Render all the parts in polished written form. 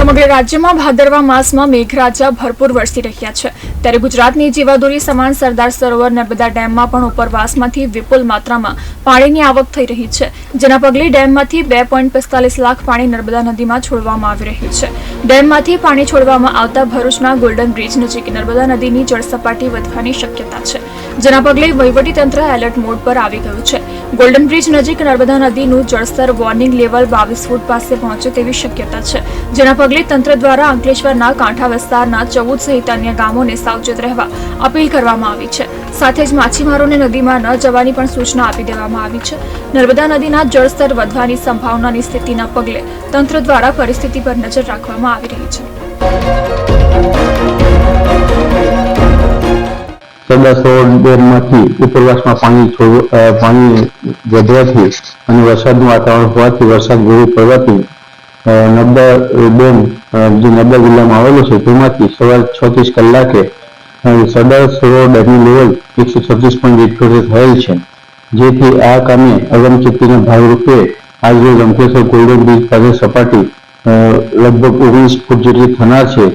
સમગ્ર રાજ્યમાં ભાદરવા માસમાં મેઘરાજા ભરપૂર વરસી રહ્યા છે ત્યારે ગુજરાતની જીવાદોરી સમાન સરદાર સરોવર નર્મદા ડેમમાં પણ ઉપરવાસમાંથી વિપુલ માત્રામાં પાણીની આવક થઈ રહી છે, જેના પગલે ડેમમાંથી 2.45 લાખ પાણી નર્મદા નદીમાં છોડવામાં આવી રહ્યું છે। ડેમમાંથી પાણી છોડવામાં આવતા ભરૂચના ગોલ્ડન બ્રિજ નજીક નર્મદા નદીની જળસપાટી વધવાની શક્યતા છે, જેના પગલે વહીવટીતંત્ર એલર્ટ મોડ પર આવી ગયું છે। ગોલ્ડન બ્રિજ નજીક નર્મદા નદીનું જળસ્તર વોર્નિંગ લેવલ 22 ફૂટ પાસે પહોંચે તેવી શક્યતા છે, જેના પગલે તંત્ર દ્વારા અંકલેશ્વરના કાંઠા વિસ્તારના 14 સહિત અન્ય ગામોને સાવચેત રહેવા અપીલ કરવામાં આવી છે। સાથે જ માછીમારોને નદીમાં ન જવાની પણ સૂચના આપી દેવામાં આવી છે। નર્મદા નદીના જળસ્તર વધવાની સંભાવનાની સ્થિતિના પગલે તંત્ર દ્વારા પરિસ્થિતિ પર નજર રાખવામાં આવી રહી છે। સરદાર સરોવર ડેમમાંથી ઉપરવાસમાં પાણી વધવાથી અને વરસાદનું વાતાવરણ હોવાથી વરસાદ વધુ પડવાથી નર્મદા ડેમ જે નર્મદા જિલ્લામાં આવેલો છે તેમાંથી સવારે 36 કલાકે સરદાર સરોવર ડેમનું લેવલ 136.78 થયેલ છે, જેથી આ કામે અગમચેતીના ભાગરૂપે આજરોજ અંકલેશ્વર ગોલ્ડન બ્રિજ પાસે સપાટી લગભગ 19 ફૂટ જેટલી થનાર છે,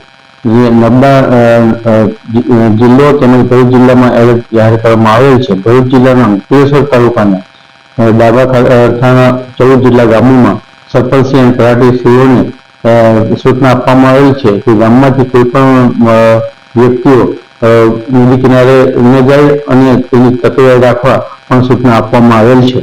જે નર્મદા જિલ્લો તેમજ ભરૂચ જિલ્લામાં એલર્ટ જાહેર કરવામાં આવેલ છે। ભરૂચ જિલ્લાના અંકલેશ્વર તાલુકાના ડાબા કાંઠાના 14 જેટલા ગામોમાં સરપંચ અને તલાટીશ્રીઓને સૂચના આપવામાં આવેલ છે કે ગામમાંથી કોઈ પણ વ્યક્તિઓ નદી કિનારે ન જાય અને તેની તકેદારી રાખવા પણ સૂચના આપવામાં આવેલ છે।